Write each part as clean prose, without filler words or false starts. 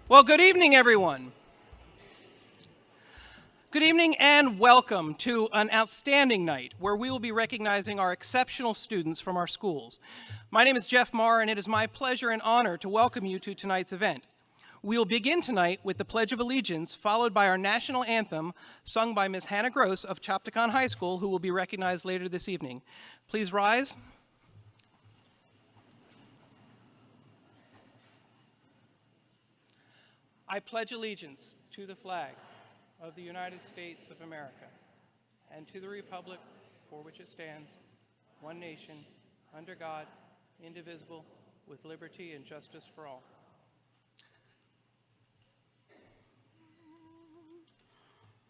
Well, good evening, everyone. Good evening and welcome to an outstanding night where we will be recognizing our exceptional students from our schools. My name is Jeff Marr, and it is my pleasure and honor to welcome you to tonight's event. We will begin tonight with the Pledge of Allegiance, followed by our national anthem, sung by Ms. Hannah Gross of Chaptacon High School, who will be recognized later this evening. Please rise. I pledge allegiance to the flag of the United States of America and to the republic for which it stands, one nation, under God, indivisible, with liberty and justice for all.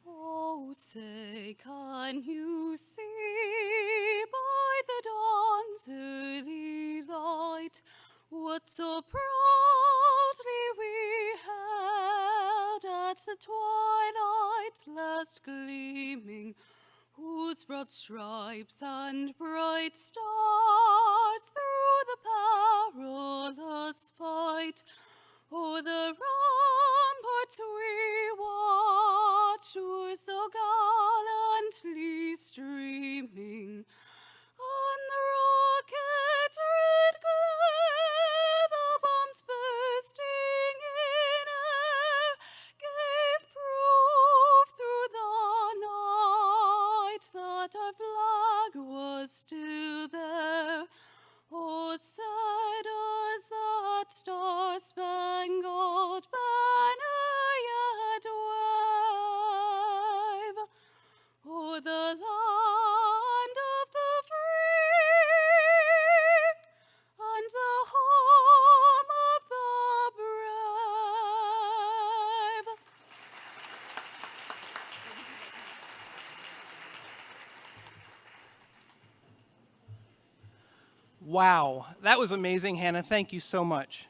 Oh, say, can you see by the dawn's early light what so proudly we held at the twilight last gleaming, whose broad stripes and bright stars through the perilous fight o'er the ramparts we watched were so gallantly streaming, on the rocket's red glare, the bombs bursting in air, gave proof through the night that our flag was still there. Oh, sad as that star-spangled banner yet wave o'er the land of the free and the home of the brave. Wow, that was amazing, Hannah. Thank you so much.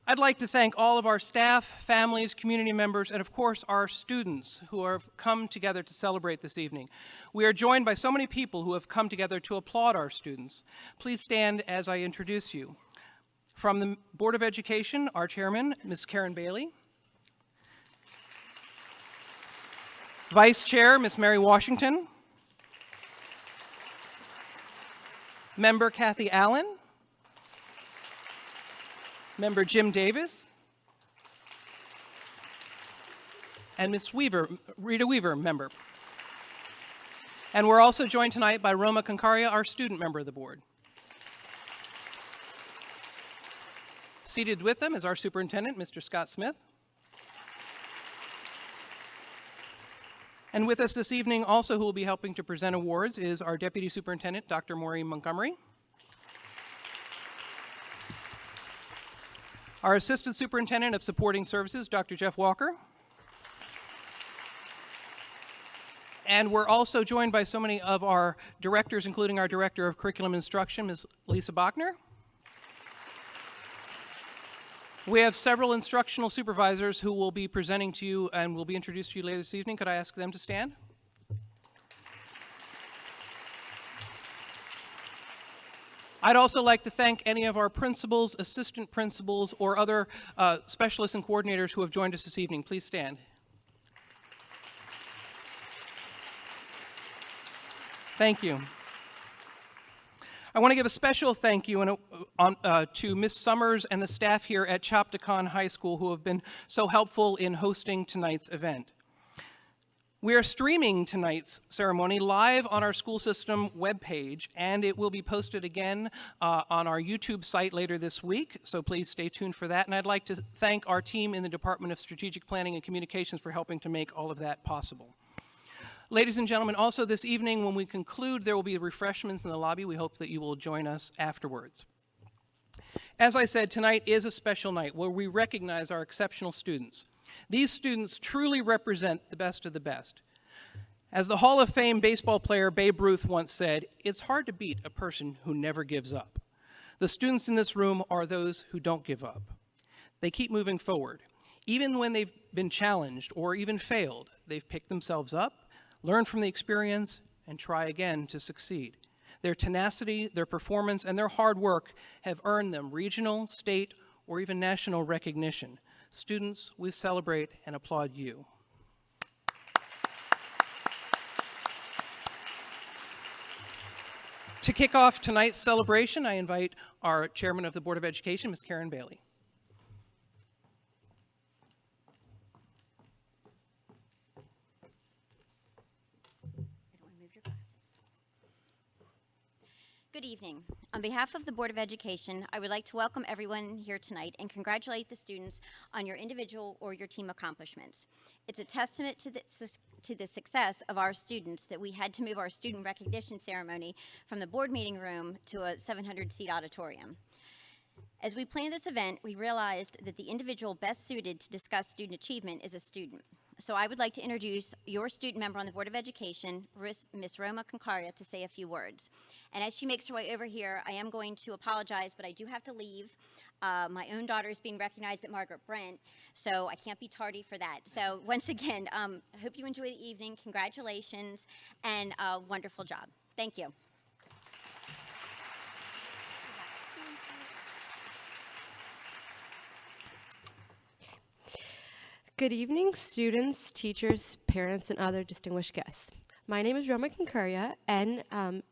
I'd like to thank all of our staff, families, community members, and of course our students who have come together to celebrate this evening. We are joined by so many people who have come together to applaud our students. Please stand as I introduce you. From the Board of Education, our chairman, Ms. Karen Bailey. Vice Chair, Ms. Mary Washington. Member Kathy Allen. Member Jim Davis. And Ms. Weaver, Rita Weaver, member. And we're also joined tonight by Roma Concaria, our student member of the board. Seated with them is our superintendent, Mr. Scott Smith. And with us this evening also who will be helping to present awards is our Deputy Superintendent, Dr. Maureen Montgomery. Our Assistant Superintendent of Supporting Services, Dr. Jeff Walker. And we're also joined by so many of our directors, including our Director of Curriculum Instruction, Ms. Lisa Bachner. We have several instructional supervisors who will be presenting to you and will be introduced to you later this evening. Could I ask them to stand? I'd also like to thank any of our principals, assistant principals, or other specialists and coordinators who have joined us this evening. Please stand. Thank you. I want to give a special thank you to Ms. Summers and the staff here at Chaptacon High School who have been so helpful in hosting tonight's event. We are streaming tonight's ceremony live on our school system webpage, and it will be posted again on our YouTube site later this week, so please stay tuned for that. And I'd like to thank our team in the Department of Strategic Planning and Communications for helping to make all of that possible. Ladies and gentlemen, also this evening when we conclude, there will be refreshments in the lobby. We hope that you will join us afterwards. As I said, tonight is a special night where we recognize our exceptional students. These students truly represent the best of the best. As the Hall of Fame baseball player Babe Ruth once said, it's hard to beat a person who never gives up. The students in this room are those who don't give up. They keep moving forward. Even when they've been challenged or even failed, they've picked themselves up, learn from the experience, and try again to succeed. Their tenacity, their performance, and their hard work have earned them regional, state, or even national recognition. Students, we celebrate and applaud you. To kick off tonight's celebration, I invite our Chairman of the Board of Education, Ms. Karen Bailey. Good evening. On behalf of the Board of Education, I would like to welcome everyone here tonight and congratulate the students on your individual or your team accomplishments. It's a testament to the success of our students that we had to move our student recognition ceremony from the board meeting room to a 700-seat auditorium. As we planned this event, we realized that the individual best suited to discuss student achievement is a student. So I would like to introduce your student member on the Board of Education, Ms. Roma Concaria, to say a few words. And as she makes her way over here, I am going to apologize, but I do have to leave. My own daughter is being recognized at Margaret Brent, so I can't be tardy for that. So once again, I hope you enjoy the evening. Congratulations, and wonderful job. Thank you. Good evening, students, teachers, parents, and other distinguished guests. My name is Roma Concaria, and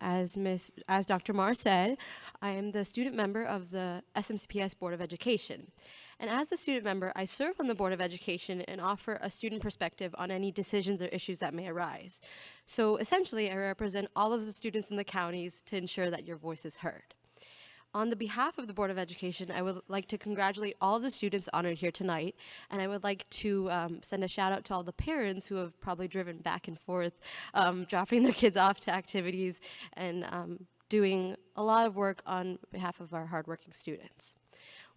as Dr. Marr said, I am the student member of the SMCPS Board of Education. And as the student member, I serve on the Board of Education and offer a student perspective on any decisions or issues that may arise. So essentially, I represent all of the students in the counties to ensure that your voice is heard. On the behalf of the Board of Education, I would like to congratulate all of the students honored here tonight, and I would like to send a shout out to all the parents who have probably driven back and forth, dropping their kids off to activities and doing a lot of work on behalf of our hardworking students.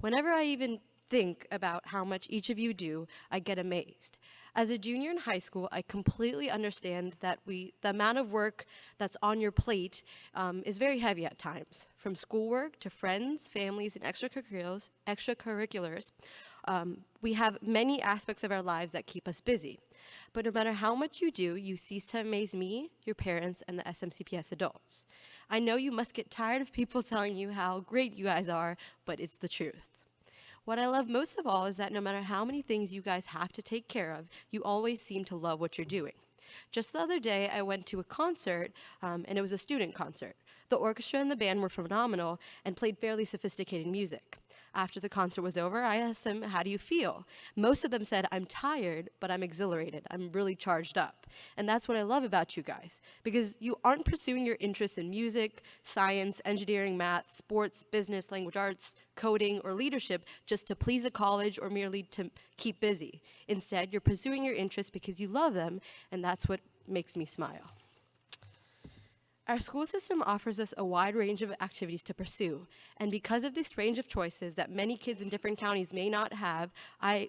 Whenever I even think about how much each of you do, I get amazed. As a junior in high school, I completely understand that the amount of work that's on your plate is very heavy at times. From schoolwork to friends, families, and extracurriculars, we have many aspects of our lives that keep us busy. But no matter how much you do, you cease to amaze me, your parents, and the SMCPS adults. I know you must get tired of people telling you how great you guys are, but it's the truth. What I love most of all is that no matter how many things you guys have to take care of, you always seem to love what you're doing. Just the other day, I went to a concert, and it was a student concert. The orchestra and the band were phenomenal and played fairly sophisticated music. After the concert was over, I asked them, how do you feel? Most of them said, I'm tired, but I'm exhilarated. I'm really charged up. And that's what I love about you guys, because you aren't pursuing your interests in music, science, engineering, math, sports, business, language arts, coding, or leadership just to please a college or merely to keep busy. Instead, you're pursuing your interests because you love them, and that's what makes me smile. Our school system offers us a wide range of activities to pursue, and because of this range of choices that many kids in different counties may not have,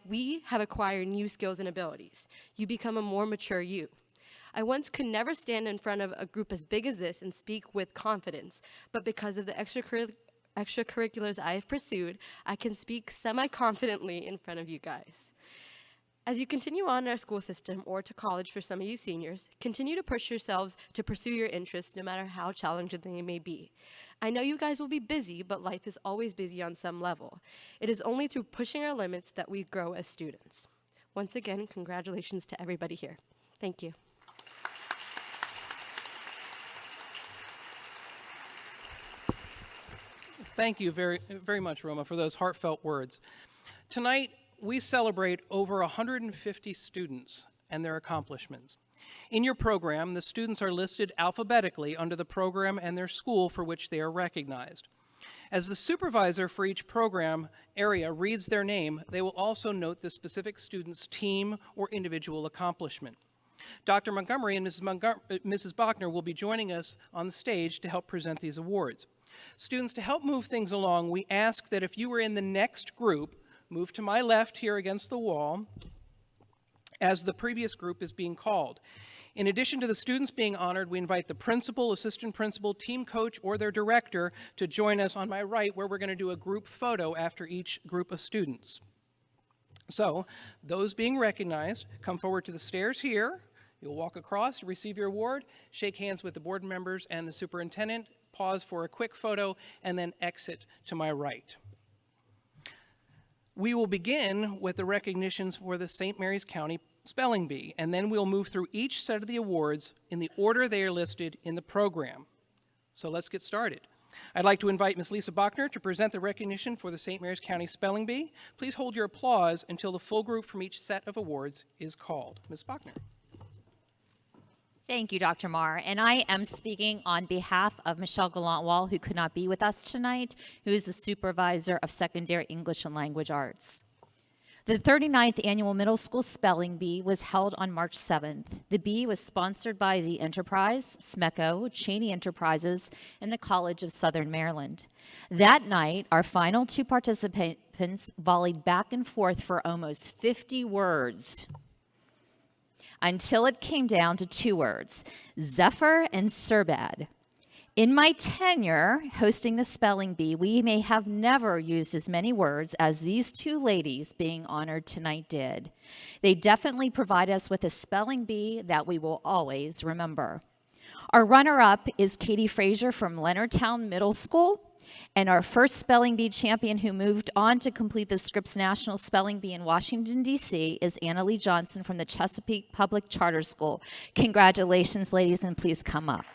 we have acquired new skills and abilities. You become a more mature you. I once could never stand in front of a group as big as this and speak with confidence, but because of the extracurriculars I have pursued, I can speak semi-confidently in front of you guys. As you continue on in our school system, or to college for some of you seniors, continue to push yourselves to pursue your interests no matter how challenging they may be. I know you guys will be busy, but life is always busy on some level. It is only through pushing our limits that we grow as students. Once again, congratulations to everybody here. Thank you. Thank you very, very much, Roma, for those heartfelt words. Tonight, we celebrate over 150 students and their accomplishments. In your program, the students are listed alphabetically under the program and their school for which they are recognized. As the supervisor for each program area reads their name, they will also note the specific student's team or individual accomplishment. Dr. Montgomery and Mrs. Bachner will be joining us on the stage to help present these awards. Students, to help move things along, we ask that if you were in the next group, move to my left here against the wall as the previous group is being called. In addition to the students being honored, we invite the principal, assistant principal, team coach, or their director to join us on my right, where we're going to do a group photo after each group of students. So, those being recognized, come forward to the stairs here. You'll walk across to receive your award, shake hands with the board members and the superintendent, pause for a quick photo, and then exit to my right. We will begin with the recognitions for the St. Mary's County Spelling Bee, and then we'll move through each set of the awards in the order they are listed in the program. So let's get started. I'd like to invite Ms. Lisa Bachner to present the recognition for the St. Mary's County Spelling Bee. Please hold your applause until the full group from each set of awards is called. Ms. Bachner. Thank you, Dr. Marr. And I am speaking on behalf of Michelle Gallant-Wall, who could not be with us tonight, who is the supervisor of secondary English and language arts. The 39th Annual Middle School Spelling Bee was held on March 7th. The bee was sponsored by the Enterprise, SMECO, Cheney Enterprises, and the College of Southern Maryland. That night, our final two participants volleyed back and forth for almost 50 words until it came down to 2 words, Zephyr and Serbad. In my tenure hosting the Spelling Bee, we may have never used as many words as these 2 ladies being honored tonight did. They definitely provide us with a spelling bee that we will always remember. Our runner-up is Katie Frazier from Leonardtown Middle School, and our first Spelling Bee champion who moved on to complete the Scripps National Spelling Bee in Washington, D.C. is Anna Lee Johnson from the Chesapeake Public Charter School. Congratulations, ladies, and please come up.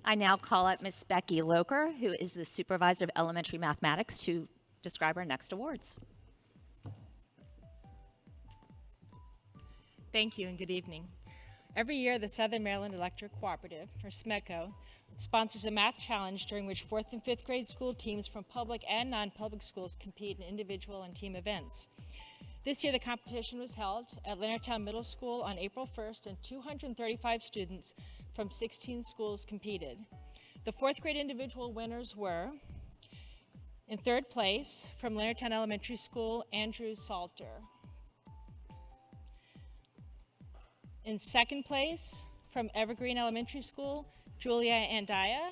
I now call up Miss Becky Loker, who is the supervisor of elementary mathematics, to describe our next awards. Thank you and good evening. Every year, the Southern Maryland Electric Cooperative, or SMECO, sponsors a math challenge during which 4th and 5th grade school teams from public and non-public schools compete in individual and team events. This year, the competition was held at Leonardtown Middle School on April 1st, and 235 students from 16 schools competed. The 4th grade individual winners were, in 3rd place, from Leonardtown Elementary School, Andrew Salter. In 2nd place, from Evergreen Elementary School, Julia Andaya.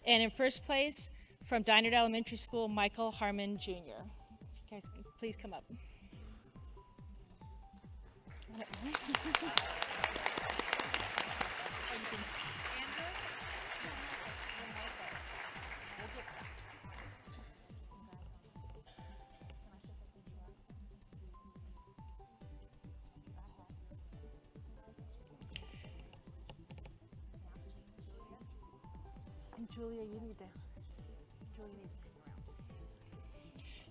And in 1st place, from Dinard Elementary School, Michael Harmon Jr. Guys, please come up. Julia, you need to.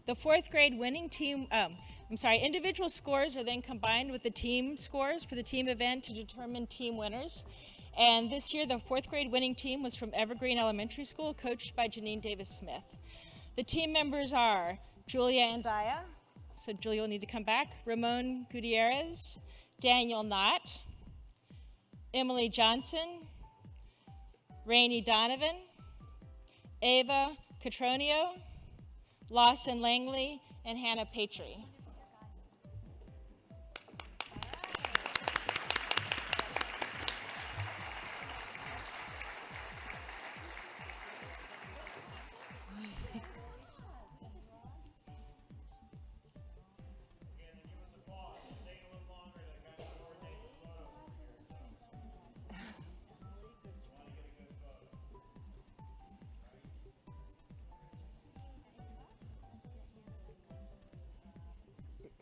The 4th grade winning team, individual scores are then combined with the team scores for the team event to determine team winners. And this year, the 4th grade winning team was from Evergreen Elementary School, coached by Janine Davis-Smith. The team members are Julia Andaya, so Julia will need to come back, Ramon Gutierrez, Daniel Knott, Emily Johnson, Rainey Donovan, Ava Catronio, Lawson Langley, and Hannah Patry.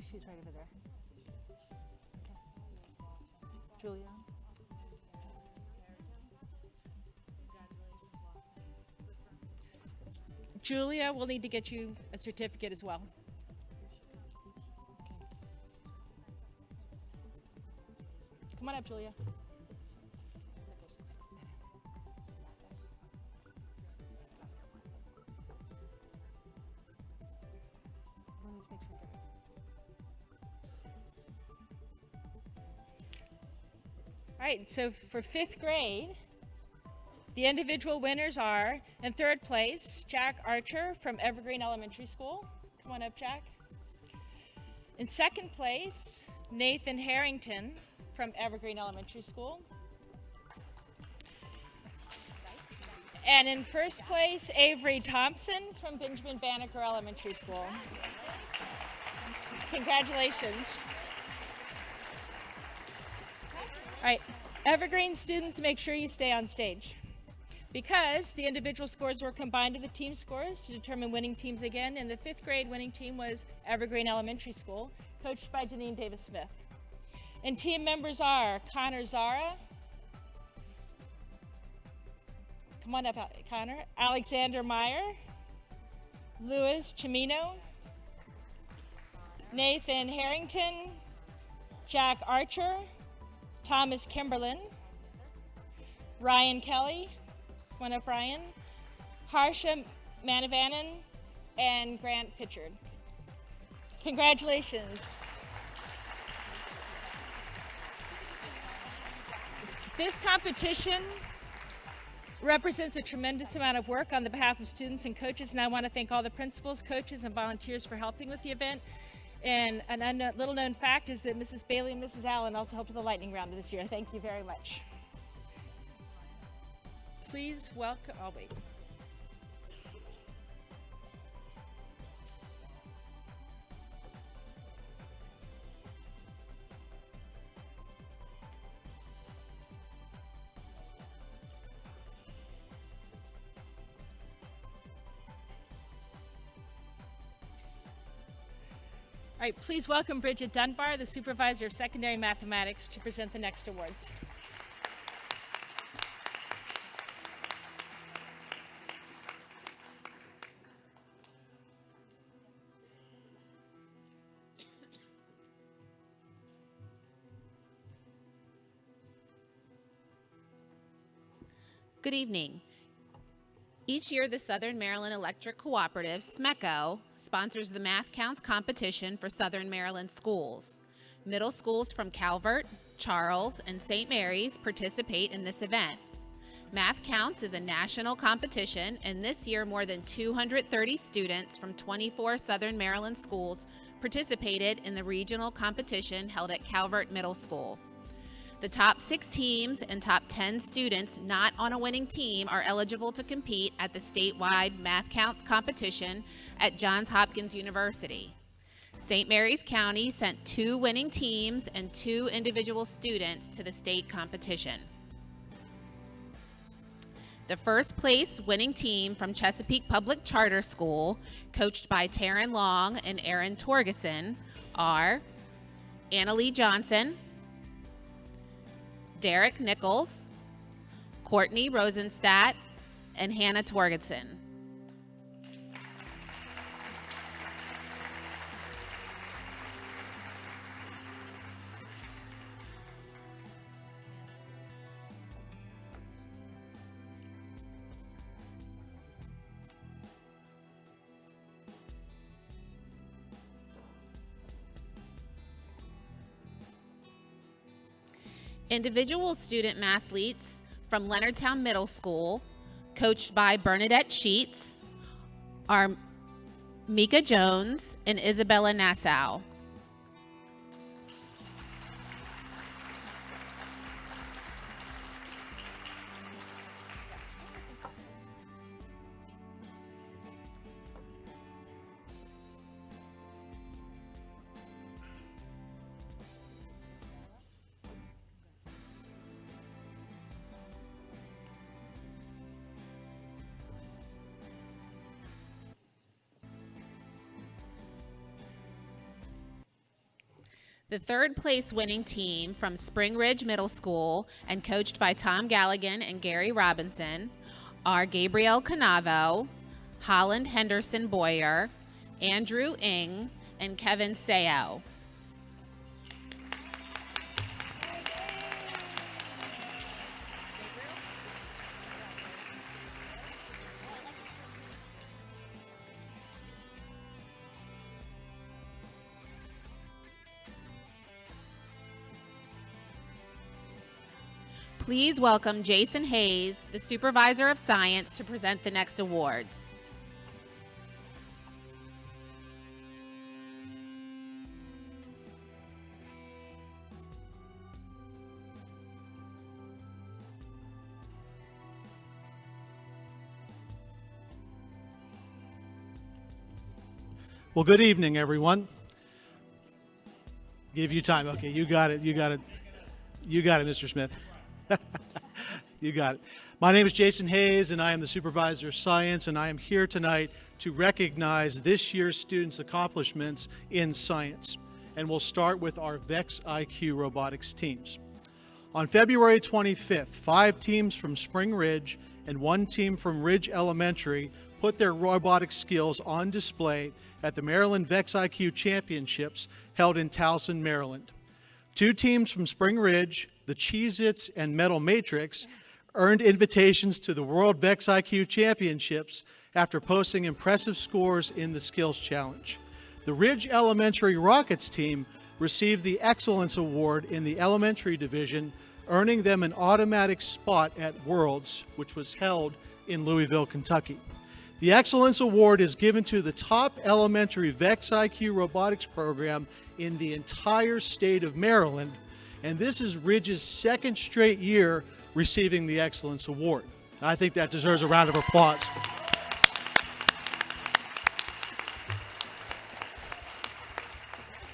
She's right over there. Okay. Julia. Julia, we'll need to get you a certificate as well. Okay. Come on up, Julia. All right, so for 5th grade, the individual winners are, in 3rd place, Jack Archer from Evergreen Elementary School. Come on up, Jack. In 2nd place, Nathan Harrington from Evergreen Elementary School. And in 1st place, Avery Thompson from Benjamin Banneker Elementary School. Congratulations. All right, Evergreen students, make sure you stay on stage. Because the individual scores were combined with the team scores to determine winning teams again, and the 5th grade winning team was Evergreen Elementary School, coached by Janine Davis-Smith. And team members are Connor Zara, come on up, Connor, Alexander Meyer, Louis Chimino, Nathan Harrington, Jack Archer, Thomas Kimberlin, Ryan Kelly, come on up, Ryan, Harsha Manavanan, and Grant Pitchard. Congratulations. This competition represents a tremendous amount of work on the behalf of students and coaches, and I want to thank all the principals, coaches, and volunteers for helping with the event. And a little known fact is that Mrs. Bailey and Mrs. Allen also helped with the lightning round this year. Thank you very much. Please welcome, I'll wait. All right, please welcome Bridget Dunbar, the Supervisor of Secondary Mathematics, to present the next awards. Good evening. Each year, the Southern Maryland Electric Cooperative, SMECO, sponsors the Math Counts competition for Southern Maryland schools. Middle schools from Calvert, Charles, and St. Mary's participate in this event. Math Counts is a national competition, and this year more than 230 students from 24 Southern Maryland schools participated in the regional competition held at Calvert Middle School. The top 6 teams and top 10 students not on a winning team are eligible to compete at the statewide Math Counts competition at Johns Hopkins University. St. Mary's County sent 2 winning teams and 2 individual students to the state competition. The first place winning team from Chesapeake Public Charter School, coached by Taryn Long and Aaron Torgeson, are Annalie Johnson, Derek Nichols, Courtney Rosenstadt, and Hannah Torgeson. Individual student mathletes from Leonardtown Middle School, coached by Bernadette Sheets, are Mika Jones and Isabella Nassau. The third place winning team from Spring Ridge Middle School and coached by Tom Galligan and Gary Robinson are Gabrielle Canavo, Holland Henderson Boyer, Andrew Ng, and Kevin Sao. Please welcome Jason Hayes, the Supervisor of Science, to present the next awards. Well, good evening, everyone. Give you time. Okay, you got it. You got it. You got it, Mr. Smith. You got it. My name is Jason Hayes, and I am the Supervisor of Science, and I am here tonight to recognize this year's students' accomplishments in science. And we'll start with our VEX IQ robotics teams. On February 25th, 5 teams from Spring Ridge and 1 team from Ridge Elementary put their robotic skills on display at the Maryland VEX IQ Championships held in Towson, Maryland. 2 teams from Spring Ridge, the Cheez-Its and Metal Matrix, earned invitations to the World VEX IQ Championships after posting impressive scores in the Skills Challenge. The Ridge Elementary Rockets team received the Excellence Award in the elementary division, earning them an automatic spot at Worlds, which was held in Louisville, Kentucky. The Excellence Award is given to the top elementary VEX IQ robotics program in the entire state of Maryland, and this is Ridge's 2nd straight year receiving the Excellence Award. I think that deserves a round of applause.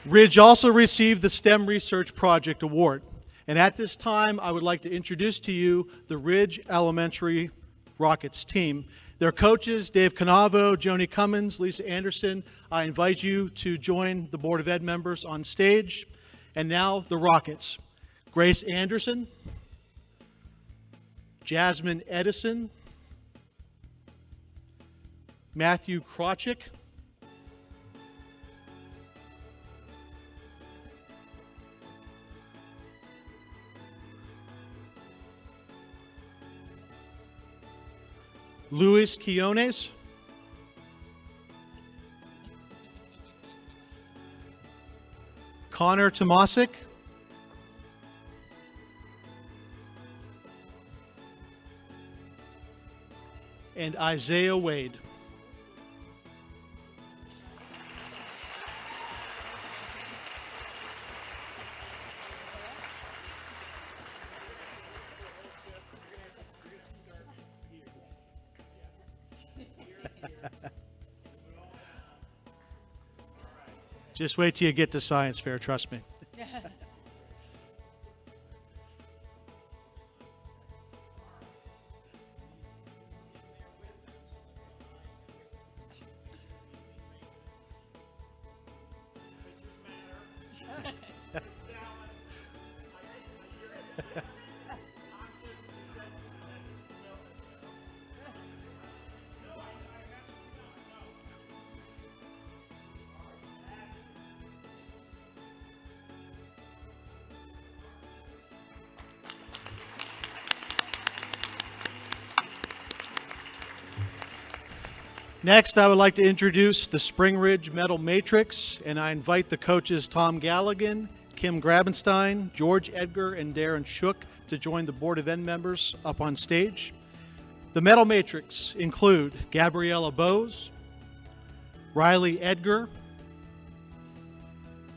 Ridge also received the STEM Research Project Award. And at this time, I would like to introduce to you the Ridge Elementary Rockets team. Their coaches, Dave Canavo, Joni Cummins, Lisa Anderson. I invite you to join the Board of Ed members on stage. And now the Rockets. Grace Anderson, Jasmine Edison, Matthew Krawczyk, Luis Quiones, Connor Tomasic, and Isaiah Wade. Just wait till you get to science fair, trust me. Next, I would like to introduce the Spring Ridge Metal Matrix, and I invite the coaches Tom Galligan, Kim Grabenstein, George Edgar, and Darren Shook to join the Board of Ed members up on stage. The Metal Matrix include Gabriella Bose, Riley Edgar,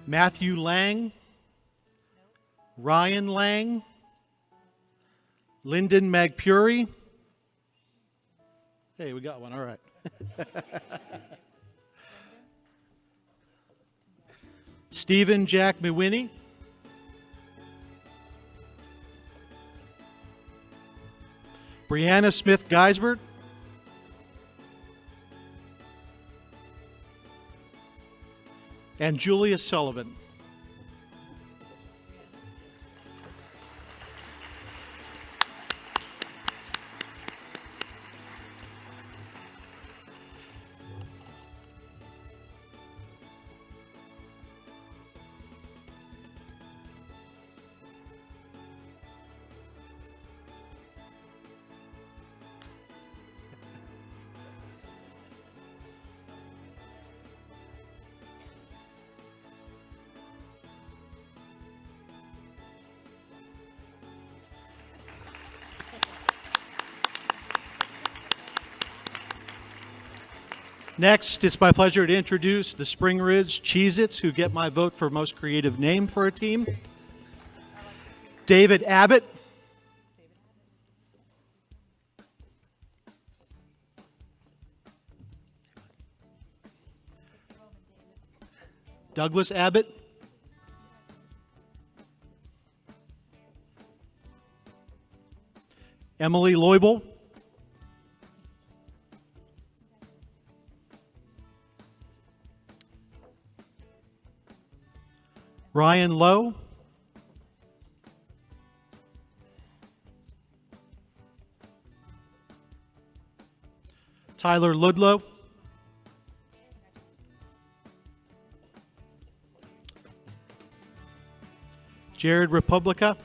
Matthew Lang, Ryan Lang, Lyndon Magpuri. Hey, we got one, all right. Stephen Jack Mewini, Brianna Smith Geisbert, and Julia Sullivan. Next, it's my pleasure to introduce the Spring Ridge Cheez-Its, who get my vote for most creative name for a team. David Abbott. Douglas Abbott. Emily Leubel, Ryan Lowe, Tyler Ludlow, Jared Republica,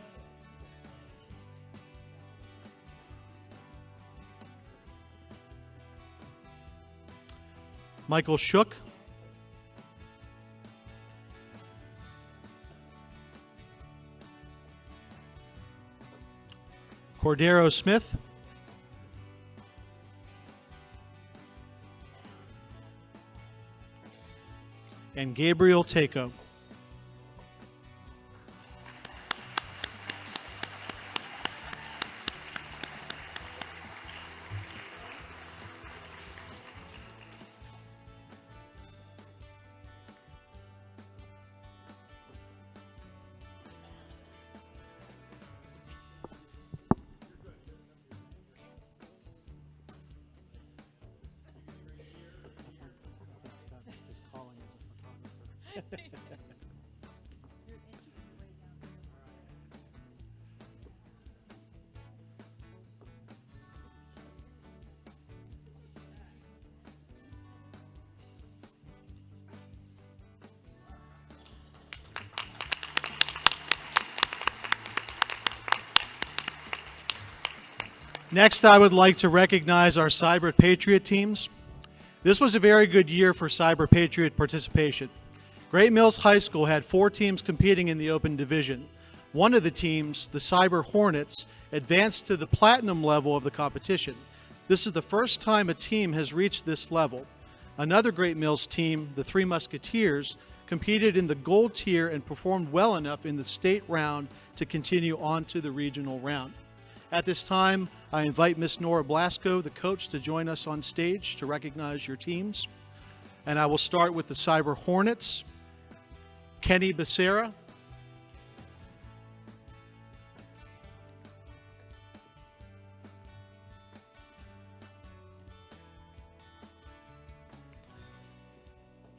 Michael Shook, Cordero Smith, and Gabriel Taco. Next, I would like to recognize our CyberPatriot teams. This was a very good year for CyberPatriot participation. Great Mills High School had 4 teams competing in the open division. One of the teams, the Cyber Hornets, advanced to the platinum level of the competition. This is the first time a team has reached this level. Another Great Mills team, the Three Musketeers, competed in the gold tier and performed well enough in the state round to continue on to the regional round. At this time, I invite Miss Nora Blasco, the coach, to join us on stage to recognize your teams. And I will start with the Cyber Hornets. Kenny Becerra,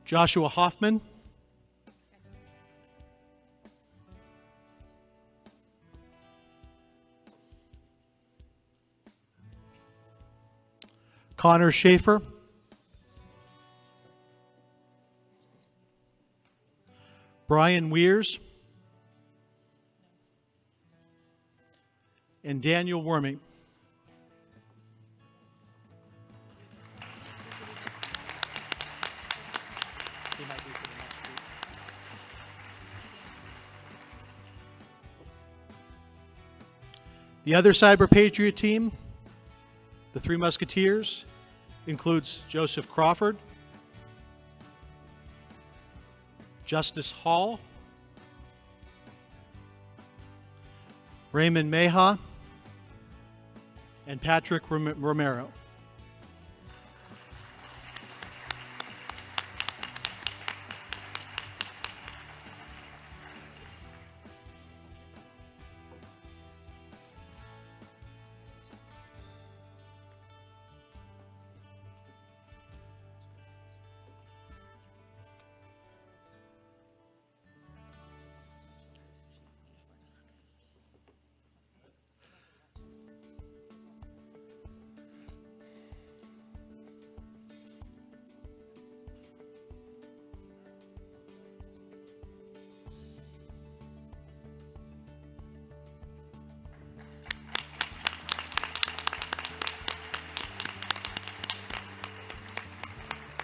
Joshua Hoffman, Connor Schaefer, Brian Weirs, and Daniel Worming. The other CyberPatriot team, the Three Musketeers, includes Joseph Crawford, Justice Hall, Raymond Meha, and Patrick Romero.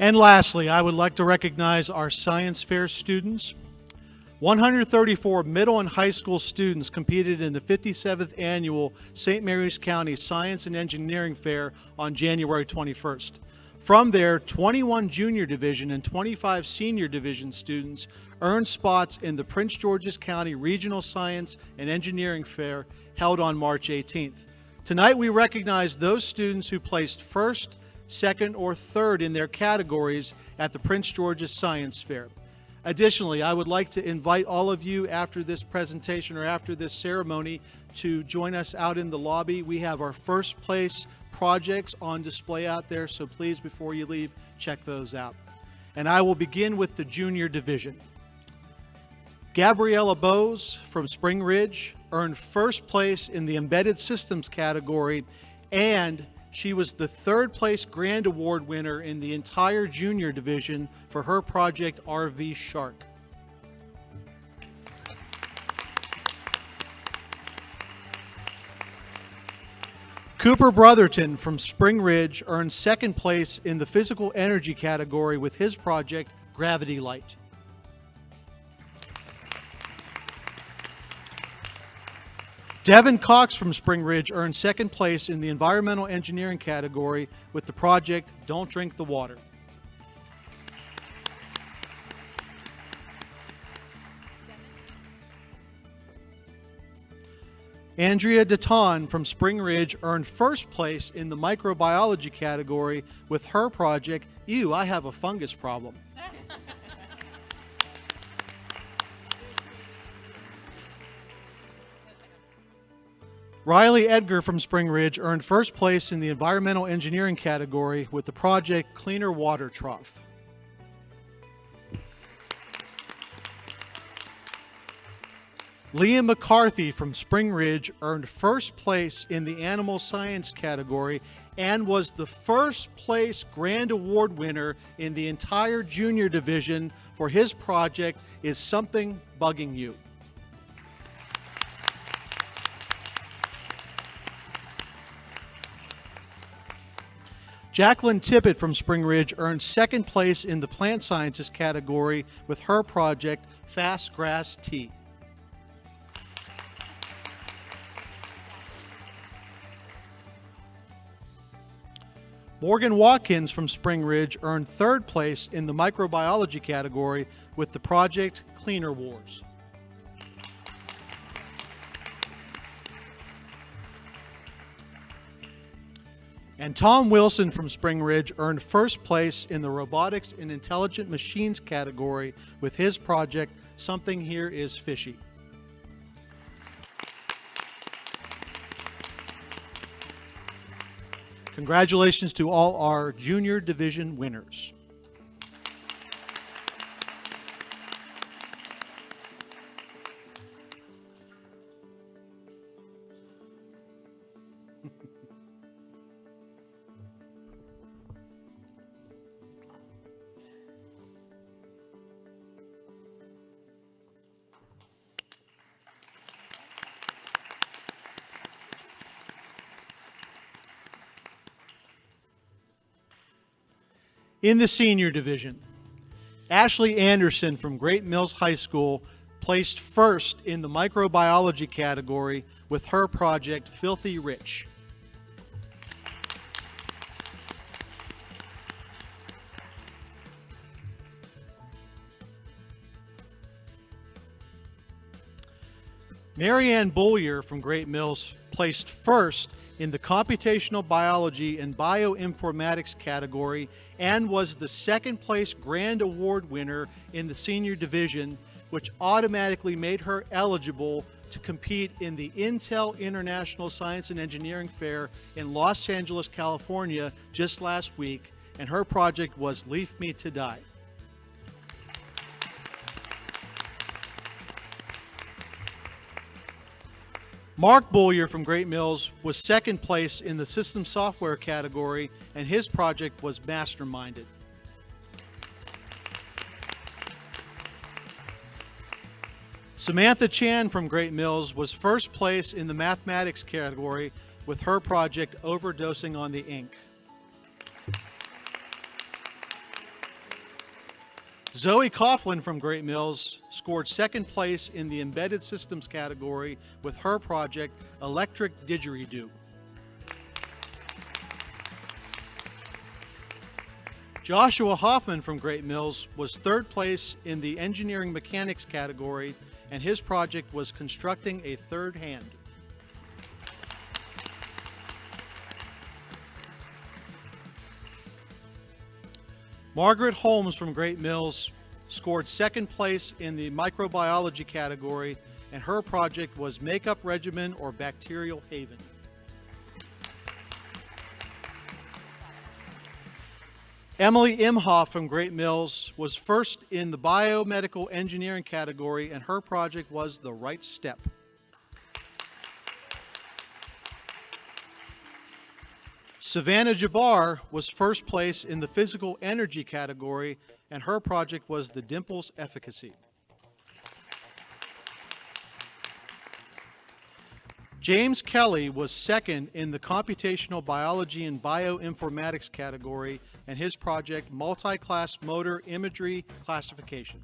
And lastly, I would like to recognize our science fair students. 134 middle and high school students competed in the 57th annual St. Mary's County Science and Engineering Fair on January 21st. From there, 21 junior division and 25 senior division students earned spots in the Prince George's County Regional Science and Engineering Fair held on March 18th. Tonight, we recognize those students who placed first, second, or third in their categories at the Prince George's Science Fair. Additionally, I would like to invite all of you after this presentation or after this ceremony to join us out in the lobby. We have our first place projects on display out there, so please, before you leave, check those out. And I will begin with the junior division. Gabriella Bose from Spring Ridge earned first place in the Embedded Systems category, and she was the third place Grand Award winner in the entire junior division for her project RV Shark. Cooper Brotherton from Spring Ridge earned second place in the physical energy category with his project Gravity Light. Devin Cox from Spring Ridge earned second place in the environmental engineering category with the project Don't Drink the Water. Andrea Deton from Spring Ridge earned first place in the microbiology category with her project, Ew, I Have a Fungus Problem. Riley Edgar from Spring Ridge earned first place in the environmental engineering category with the project Cleaner Water Trough. Liam McCarthy from Spring Ridge earned first place in the animal science category and was the first place Grand Award winner in the entire junior division for his project Is Something Bugging You? Jacqueline Tippett from Spring Ridge earned second place in the plant sciences category with her project Fast Grass Tea. Morgan Watkins from Spring Ridge earned third place in the microbiology category with the project Cleaner Wars. And Tom Wilson from Spring Ridge earned first place in the Robotics and Intelligent Machines category with his project Something Here Is Fishy. Congratulations to all our junior division winners. In the senior division, Ashley Anderson from Great Mills High School placed first in the microbiology category with her project Filthy Rich. Marianne Bollier from Great Mills placed first in the computational biology and bioinformatics category and was the second place Grand Award winner in the senior division, which automatically made her eligible to compete in the Intel International Science and Engineering Fair in Los Angeles, California just last week, and her project was Leave Me to Die. Mark Bollier from Great Mills was second place in the system software category, and his project was Masterminded. Samantha Chan from Great Mills was first place in the mathematics category with her project Overdosing on the Ink. Zoe Coughlin from Great Mills scored second place in the embedded systems category with her project Electric Didgeridoo. Joshua Hoffman from Great Mills was third place in the engineering mechanics category, and his project was Constructing a Third Hand. Margaret Holmes from Great Mills scored second place in the microbiology category, and her project was Makeup Regimen or Bacterial Haven. Emily Imhoff from Great Mills was first in the biomedical engineering category, and her project was The Right Step. Savannah Jabbar was first place in the physical energy category, and her project was The Dimples Efficacy. James Kelly was second in the computational biology and bioinformatics category, and his project Multi-Class Motor Imagery Classification.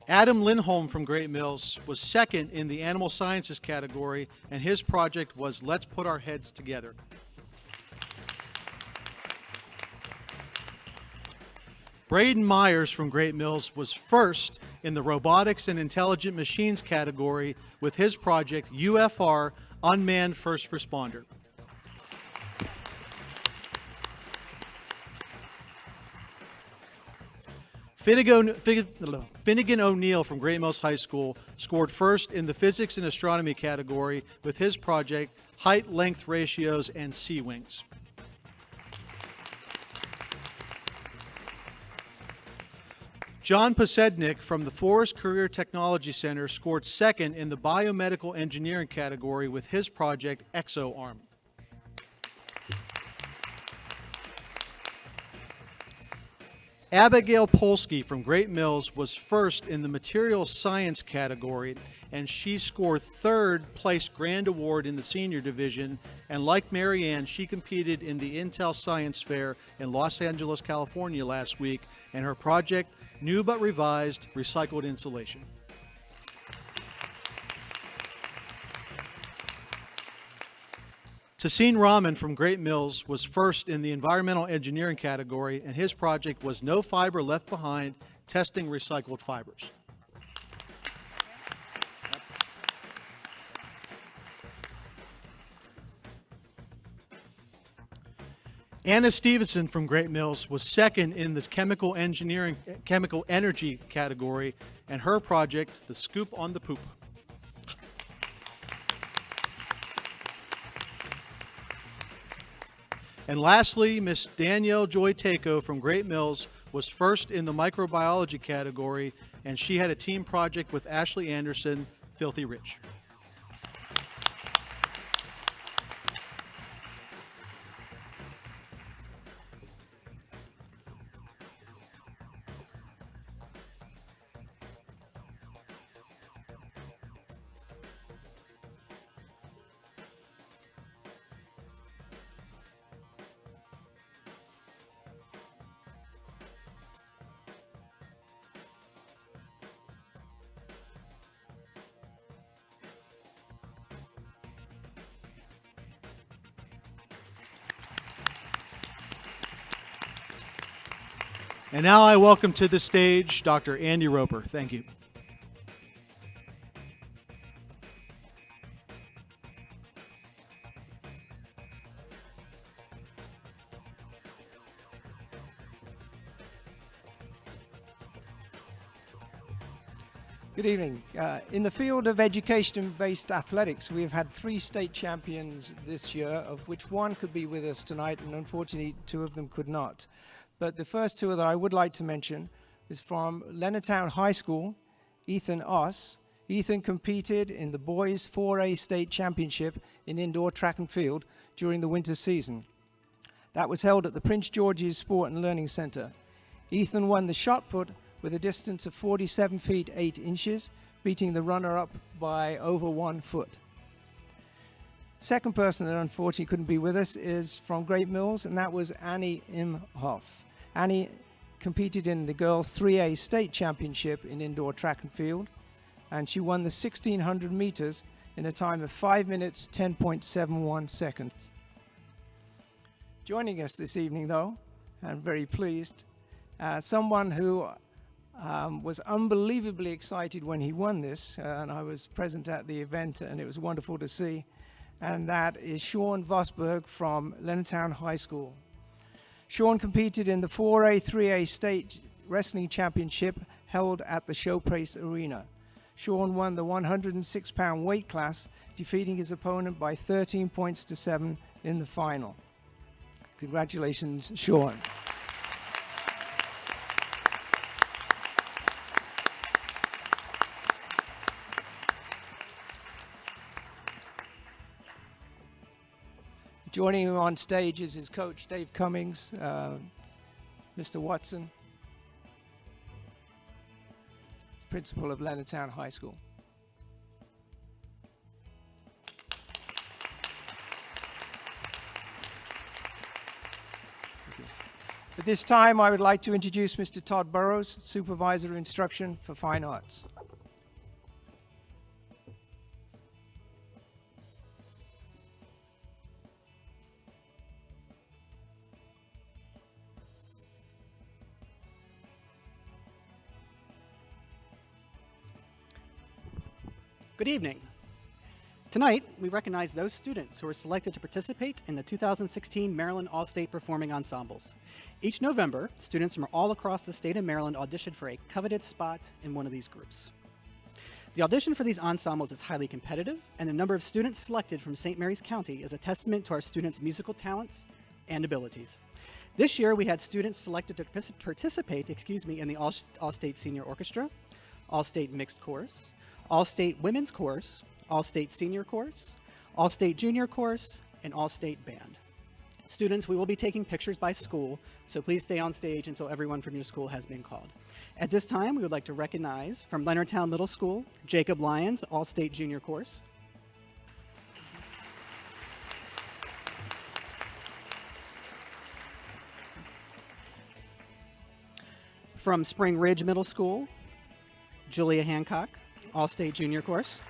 Adam Lindholm from Great Mills was second in the animal sciences category, and his project was Let's Put Our Heads Together. Braden Myers from Great Mills was first in the robotics and intelligent machines category with his project UFR, Unmanned First Responder. Finnegan O'Neill from Great Mills High School scored first in the physics and astronomy category with his project Height-Length Ratios and Sea Wings. John Posednik from the Forest Career Technology Center scored second in the biomedical engineering category with his project ExoArm. Abigail Polsky from Great Mills was first in the materials science category, and she scored third place grand award in the senior division, and like Marianne, she competed in the Intel Science Fair in Los Angeles, California last week, and her project, New but Revised Recycled Insulation. Tassine Rahman from Great Mills was first in the environmental engineering category, and his project was No Fiber Left Behind, Testing Recycled Fibers. Anna Stevenson from Great Mills was second in the chemical energy category, and her project, The Scoop on the Poop. And lastly, Miss Danielle Joy Taco from Great Mills was first in the microbiology category, and she had a team project with Ashley Anderson, Filthy Rich. And now I welcome to the stage Dr. Andy Roper. Thank you. Good evening. In the field of education-based athletics, we have had 3 state champions this year, of which one could be with us tonight, and unfortunately 2 of them could not. But the first 2 that I would like to mention is from Leonardtown High School, Ethan Oss. Ethan competed in the boys 4A state championship in indoor track and field during the winter season. That was held at the Prince George's Sport and Learning Center. Ethan won the shot put with a distance of 47 feet 8 inches, beating the runner-up by over 1 foot. Second person that unfortunately couldn't be with us is from Great Mills, and that was Annie Imhoff. Annie competed in the girls 3A state championship in indoor track and field, and she won the 1600 meters in a time of 5 minutes 10.71 seconds. Joining us this evening, though, I'm very pleased, someone who was unbelievably excited when he won this, and I was present at the event, and it was wonderful to see, and that is Sean Vosberg from Leonardtown High School. Sean competed in the 4A, 3A state wrestling championship held at the Showplace Arena. Sean won the 106-pound weight class, defeating his opponent by 13 points to 7 in the final. Congratulations, Sean. Joining him on stage is his coach, Dave Cummings, Mr. Watson, principal of Leonardtown High School. At this time, I would like to introduce Mr. Todd Burrows, Supervisor of Instruction for Fine Arts. Good evening. Tonight, we recognize those students who were selected to participate in the 2016 Maryland All-State Performing Ensembles. Each November, students from all across the state of Maryland audition for a coveted spot in one of these groups. The audition for these ensembles is highly competitive, and the number of students selected from St. Mary's County is a testament to our students' musical talents and abilities. This year, we had students selected to participate in the All-State Senior Orchestra, All-State Mixed Chorus, All-State Women's Chorus, All-State Senior Chorus, All-State Junior Chorus, and All-State Band. Students, we will be taking pictures by school, so please stay on stage until everyone from your school has been called. At this time, we would like to recognize from Leonardtown Middle School, Jacob Lyons, All-State Junior Chorus. From Spring Ridge Middle School, Julia Hancock, All-State Junior Chorus.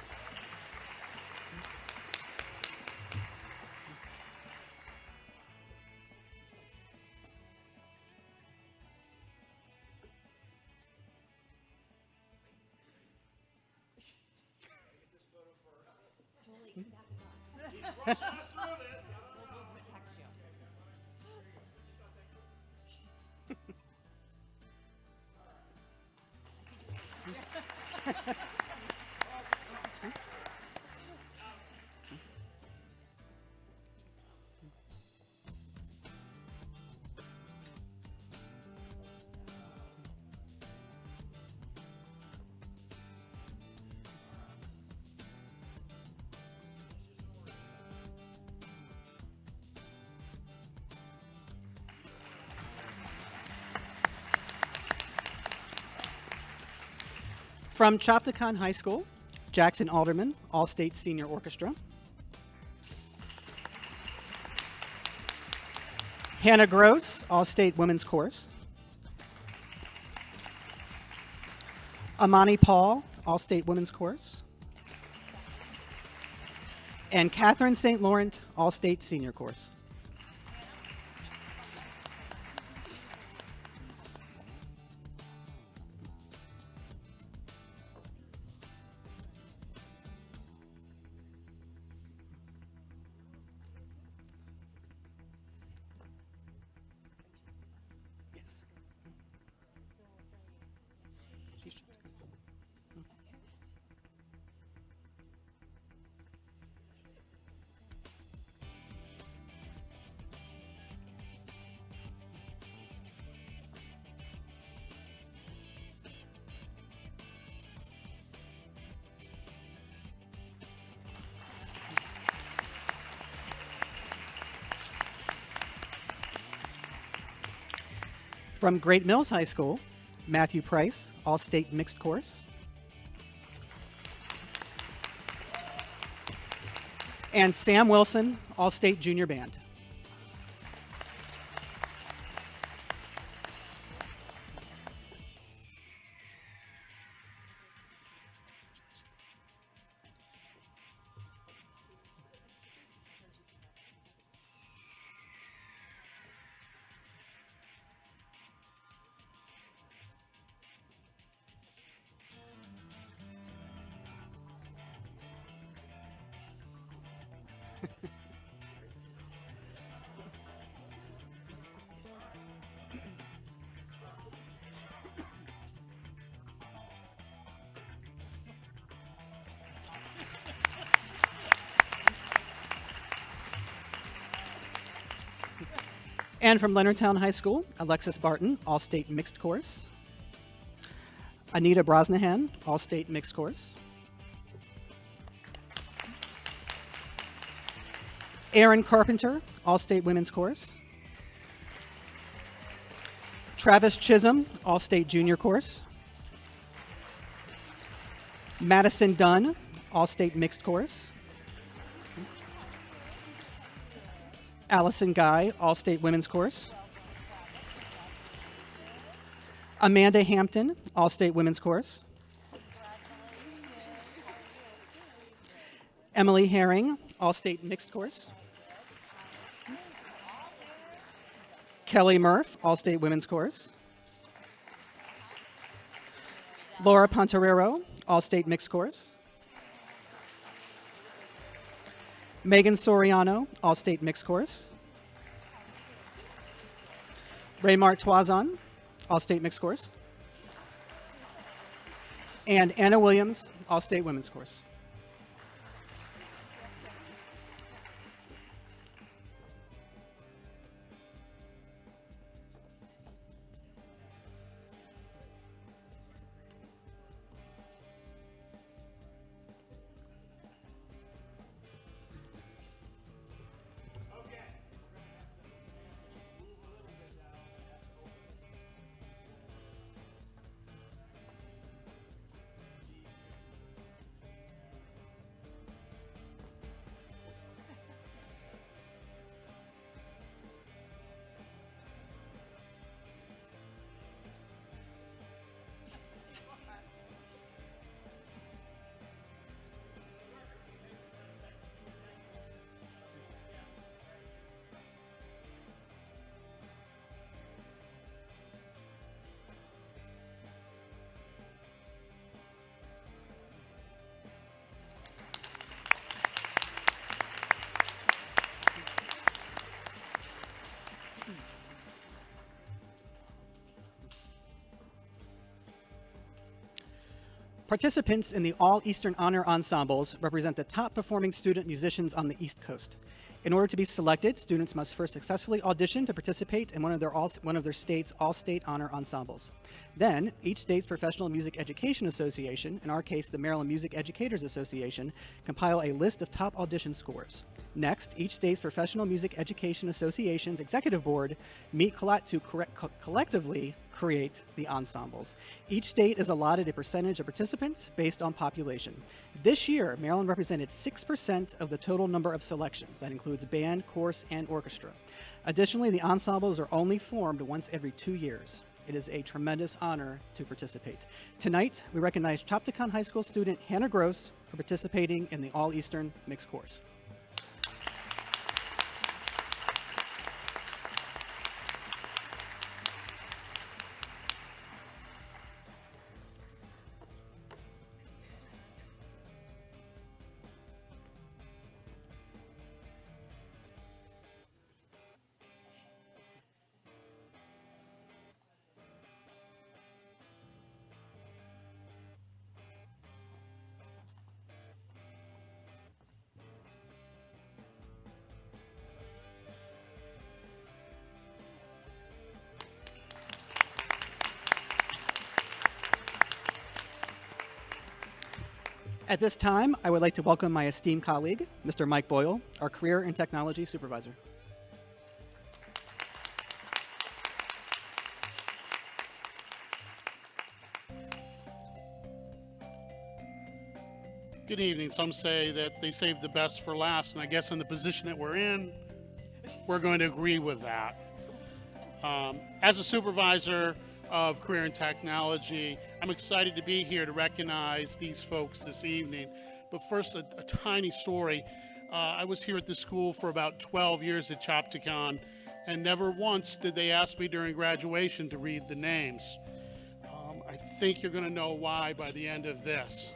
From Chopticon High School, Jackson Alderman, All-State Senior Orchestra. Hannah Gross, All-State Women's Chorus. Amani Paul, All-State Women's Chorus. And Catherine St. Laurent, All-State Senior Chorus. From Great Mills High School, Matthew Price, All-State Mixed Chorus. And Sam Wilson, All-State Junior Band. And from Leonardtown High School, Alexis Barton, All-State Mixed Chorus. Anita Brosnahan, All-State Mixed Chorus. Erin Carpenter, All-State Women's Chorus. Travis Chisholm, All-State Junior Chorus. Madison Dunn, All-State Mixed Chorus. Allison Guy, All-State Women's Chorus. Amanda Hampton, All-State Women's Chorus. Emily Herring, All-State Mixed Chorus. Kelly Murph, All-State Women's Chorus. Laura Pontorero, All-State Mixed Chorus. Megan Soriano, All-State Mixed Chorus. Raymart Toison, All-State Mixed Chorus. And Anna Williams, All-State Women's Chorus. Participants in the All-Eastern Honor Ensembles represent the top performing student musicians on the East Coast. In order to be selected, students must first successfully audition to participate in one of their state's all-state honor ensembles. Then, each state's Professional Music Education Association, in our case the Maryland Music Educators Association, compile a list of top audition scores. Next, each state's Professional Music Education Association's Executive Board meet to collectively create the ensembles. Each state is allotted a percentage of participants based on population. This year, Maryland represented 6% of the total number of selections. That includes band, chorus, and orchestra. Additionally, the ensembles are only formed once every 2 years. It is a tremendous honor to participate. Tonight, we recognize Chopticon High School student Hannah Gross for participating in the All-Eastern Mixed Chorus. At this time, I would like to welcome my esteemed colleague, Mr. Mike Boyle, our Career and Technology Supervisor. Good evening. Some say that they saved the best for last, and I guess in the position that we're in, we're going to agree with that. As a supervisor of Career and Technology, I'm excited to be here to recognize these folks this evening. But first, a tiny story. I was here at the school for about 12 years at Chopticon, and never once did they ask me during graduation to read the names. I think you're going to know why by the end of this.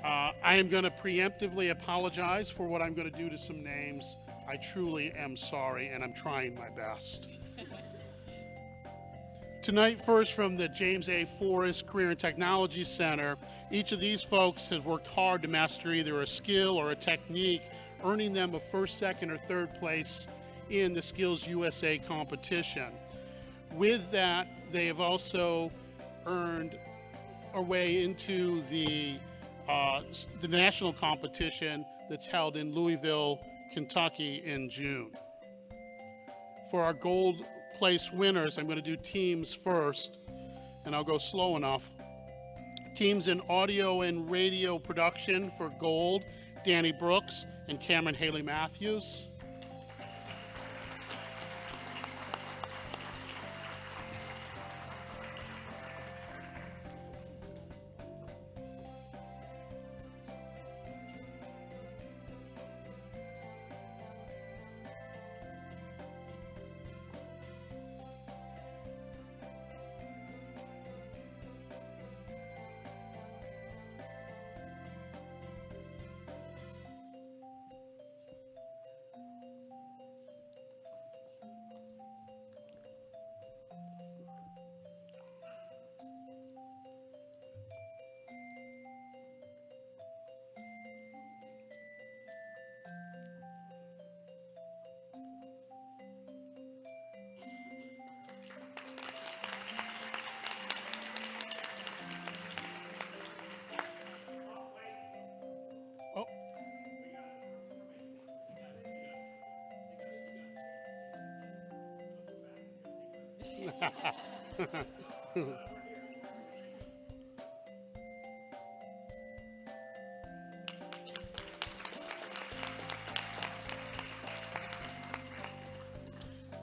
I am going to preemptively apologize for what I'm going to do to some names. I truly am sorry, and I'm trying my best. Tonight, first from the James A. Forrest Career and Technology Center, each of these folks has worked hard to master either a skill or a technique, earning them a first, second, or third place in the Skills USA competition. With that, they have also earned a way into the national competition that's held in Louisville, Kentucky in June. For our gold place winners, I'm going to do teams first, and I'll go slow enough. Teams in audio and radio production for gold, Danny Brooks and Cameron Haley Matthews.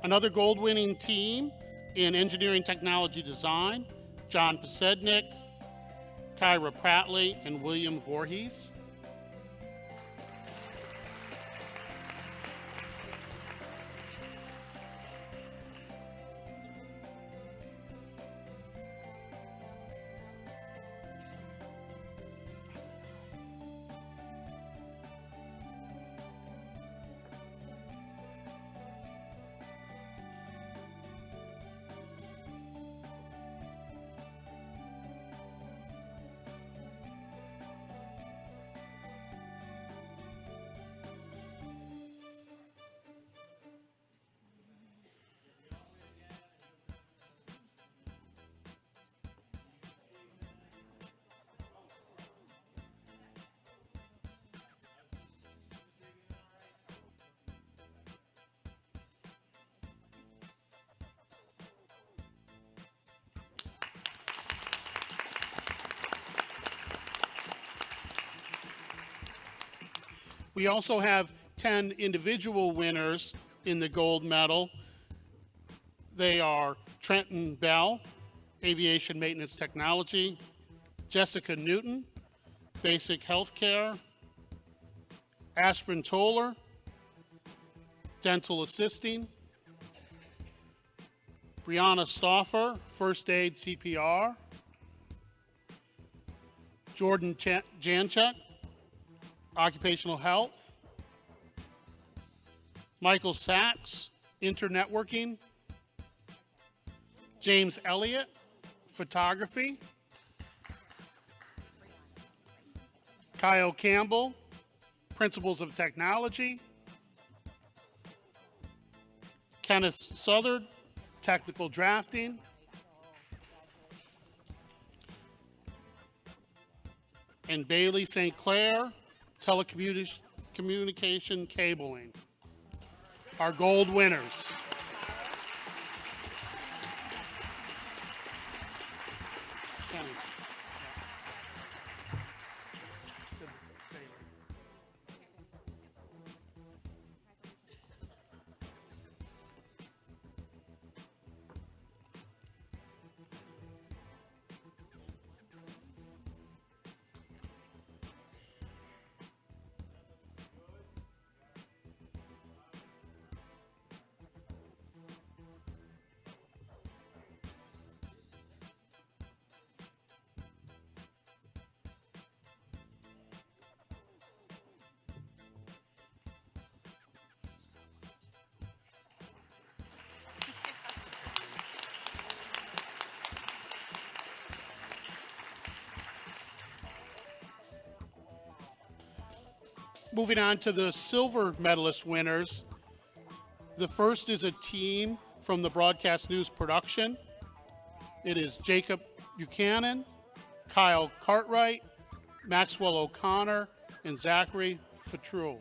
Another gold-winning team in engineering technology design, John Posednik, Kyra Pratley, and William Voorhees. We also have 10 individual winners in the gold medal. They are Trenton Bell, Aviation Maintenance Technology, Jessica Newton, Basic Healthcare, Aspirin Toller, Dental Assisting, Brianna Stauffer, First Aid CPR, Jordan Janchuk, Occupational Health, Michael Sachs, Internetworking, James Elliott, Photography, Kyle Campbell, Principles of Technology, Kenneth Southard, Technical Drafting, and Bailey St. Clair, Telecommunication Cabling. Our gold winners. Kenny. Moving on to the silver medalist winners, The first is a team from the broadcast news production. It is Jacob Buchanan, Kyle Cartwright, Maxwell O'Connor, and Zachary Fatruel.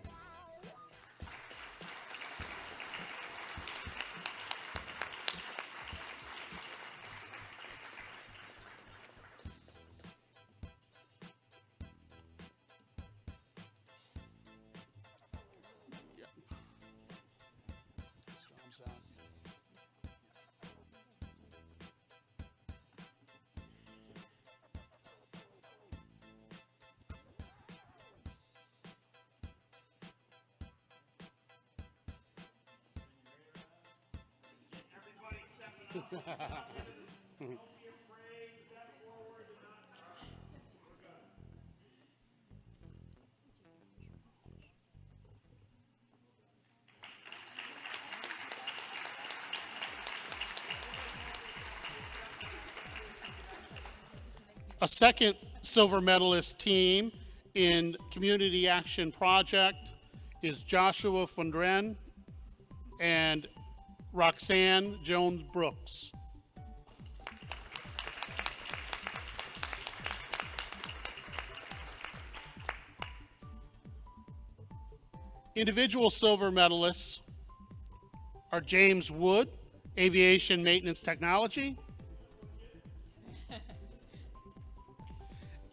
A second silver medalist team in Community Action Project is Joshua Fundren and Roxanne Jones Brooks. Individual silver medalists are James Wood, Aviation Maintenance Technology,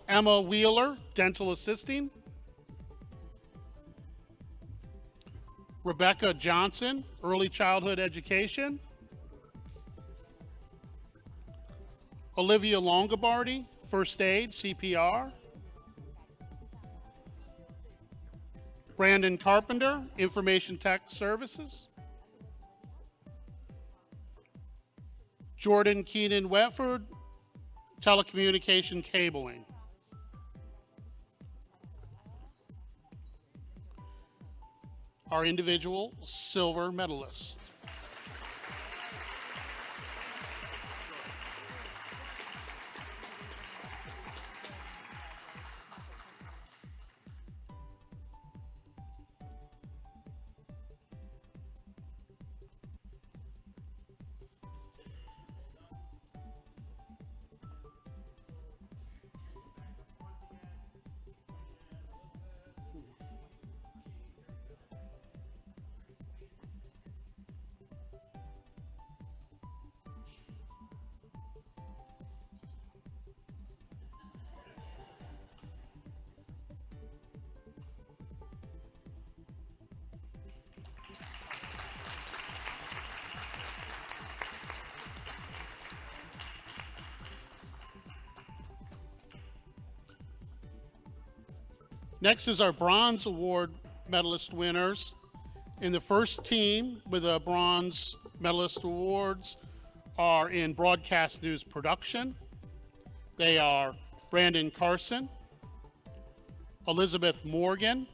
Emma Wheeler, Dental Assisting, Rebecca Johnson, Early Childhood Education, Olivia Longobardi, First Aid, CPR, Brandon Carpenter, Information Tech Services, Jordan Keenan Wetford, Telecommunication Cabling. Our individual silver medalists. Next is our Bronze Award medalist winners. In the first team with the Bronze Medalist Awards are in Broadcast News Production. They are Brandon Carson, Elizabeth Morgan,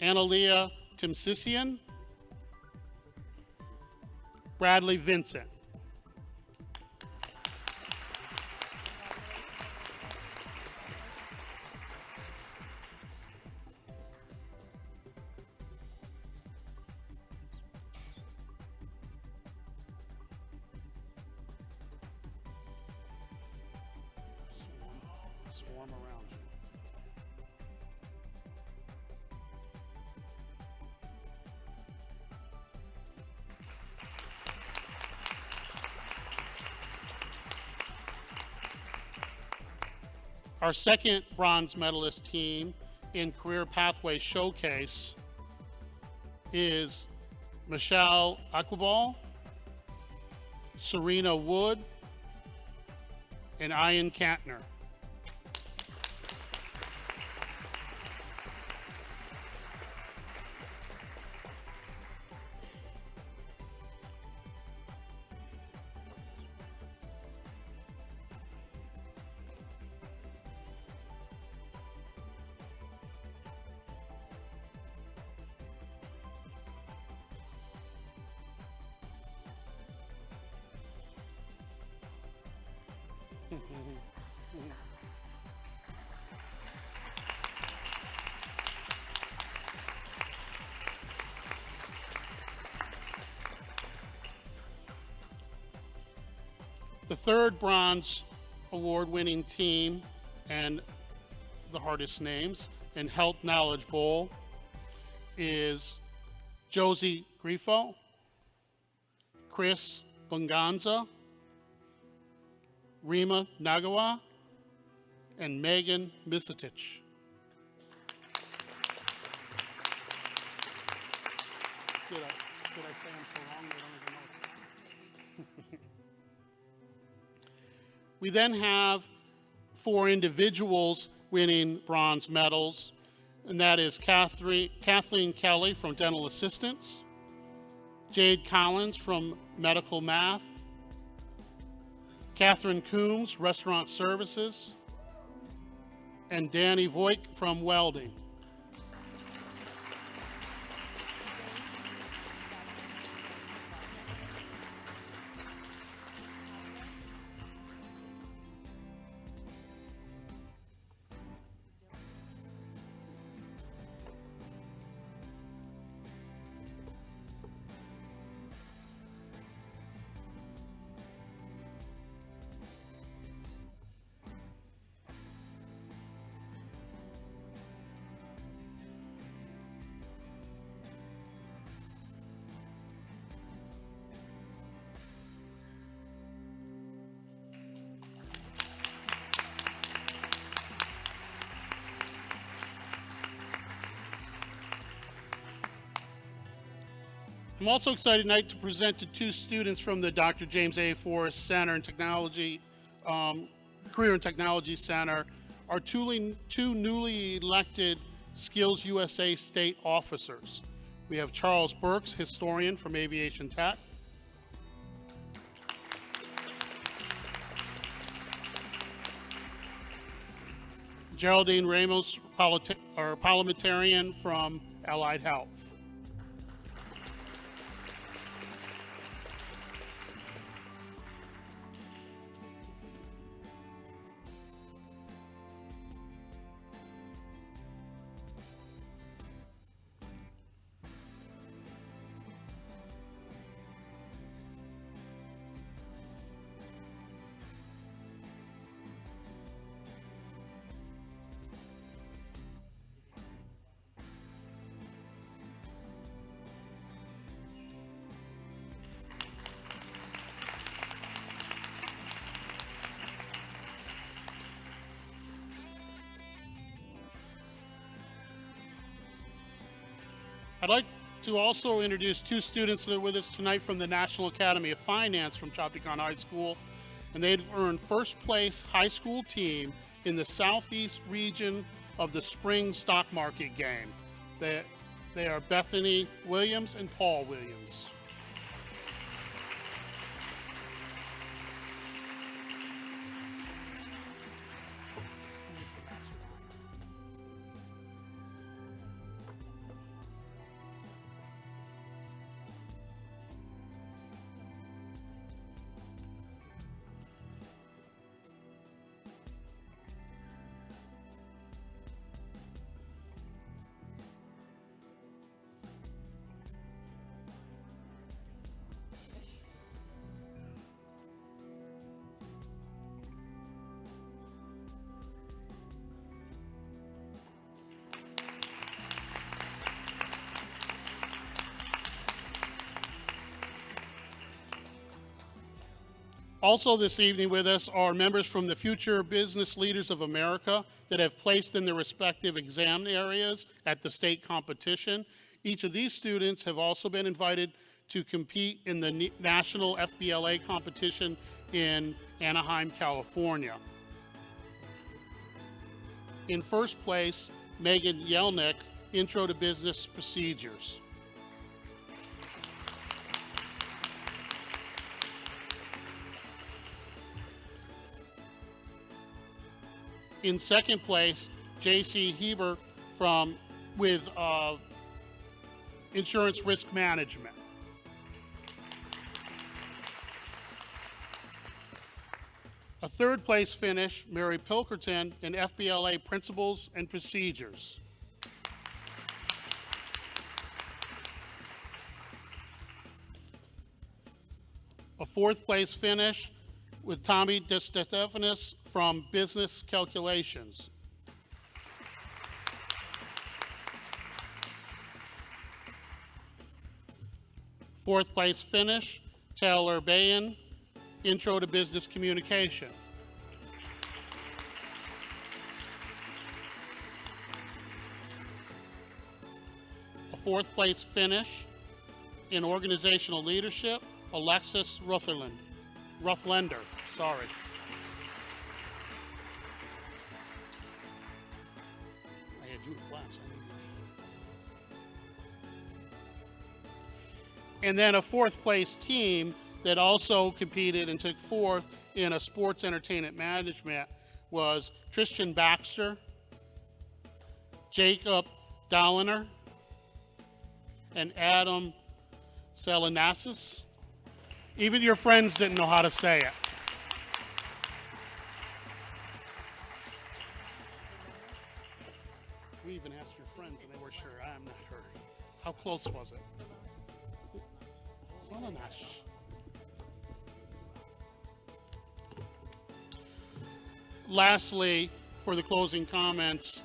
Analia Timsisian, Bradley Vincent. Swarm around you. Our second bronze medalist team in Career Pathway Showcase is Michelle Aquaball, Serena Wood, and Ian Kantner. The third bronze award-winning team and the hardest names in Health Knowledge Bowl is Josie Grifo, Chris Bunganza, Rima Nagawa, and Megan Misitich. Did I say them so wrong? They don't even know it's... We then have 4 individuals winning bronze medals, and that is Kathleen Kelly from Dental Assistance, Jade Collins from Medical Math, Catherine Coombs, Restaurant Services, and Danny Voigt from Welding. I'm also excited tonight to present to 2 students from the Dr. James A. Forrest Center and Technology, Career and Technology Center, our 2 newly elected Skills USA state officers. We have Charles Burks, historian from Aviation Tech, Geraldine Ramos, parliamentarian from Allied Health. I'd like to also introduce 2 students that are with us tonight from the National Academy of Finance from Chopticon High School, and they've earned first place high school team in the Southeast region of the spring stock market game. They are Bethany Williams and Paul Williams. Also this evening with us are members from the Future Business Leaders of America that have placed in their respective exam areas at the state competition. Each of these students have also been invited to compete in the national FBLA competition in Anaheim, California. In first place, Megan Yelnick, Intro to Business Procedures. In second place, J.C. Heber with Insurance Risk Management. A third place finish, Mary Pilkerton in FBLA Principles and Procedures. A fourth place finish with Tommy DeStefanis from Business Calculations. Fourth place finish, Taylor Bayan, Intro to Business Communication. A fourth place finish in Organizational Leadership, Alexis Ruthlender, sorry. I had you in class. And then a fourth place team that also competed and took fourth in a sports entertainment management was Tristan Baxter, Jacob Dolliner, and Adam Salinassis. Even your friends didn't know how to say it. We even asked your friends and they were sure. I'm not sure. How close was it? Salinash. Lastly, for the closing comments,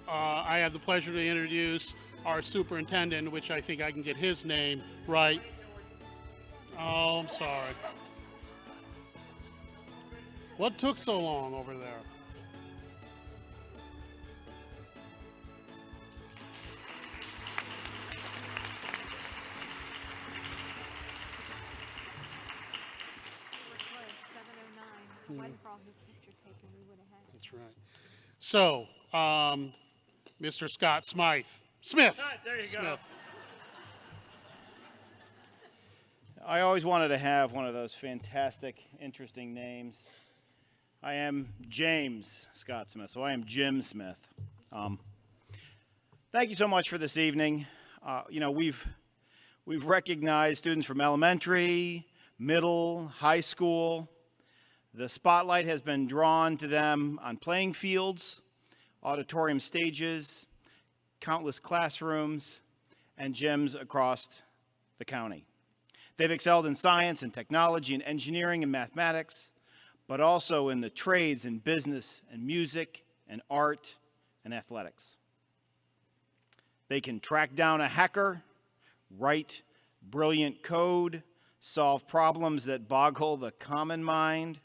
I have the pleasure to introduce our superintendent, which I think I can get his name right. Oh, I'm sorry. What took so long over there? That's right. So, Mr. Scott Smith. There you go. I always wanted to have one of those fantastic, interesting names. I am James Scott Smith, so I am Jim Smith. Thank you so much for this evening. We've recognized students from elementary, middle, high school. The spotlight has been drawn to them on playing fields, auditorium stages, countless classrooms, and gyms across the county. They've excelled in science and technology and engineering and mathematics, but also in the trades and business and music and art and athletics. They can track down a hacker, write brilliant code, solve problems that boggle the common mind.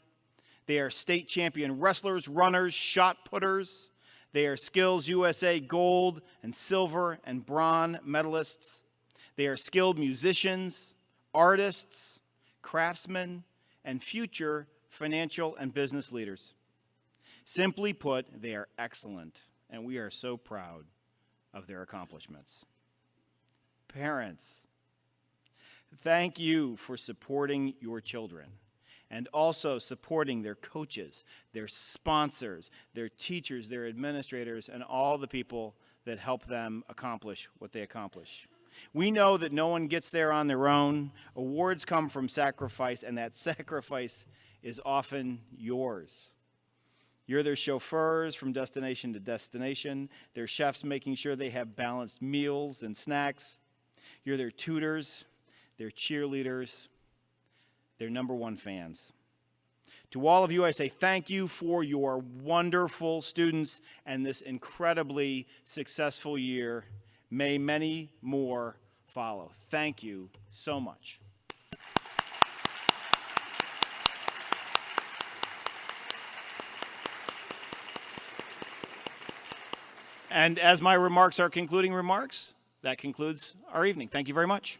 They are state champion wrestlers, runners, shot putters. They are Skills USA gold and silver and bronze medalists. They are skilled musicians, artists, craftsmen, and future financial and business leaders. Simply put, they are excellent, and we are so proud of their accomplishments. Parents, thank you for supporting your children and also supporting their coaches, their sponsors, their teachers, their administrators, and all the people that help them accomplish what they accomplish. We know that no one gets there on their own. Awards come from sacrifice, and that sacrifice is often yours. You're their chauffeurs from destination to destination, their chefs making sure they have balanced meals and snacks. You're their tutors, their cheerleaders, their #1 fans. To all of you, I say thank you for your wonderful students and this incredibly successful year. May many more follow. Thank you so much. And as my remarks are concluding remarks, that concludes our evening. Thank you very much.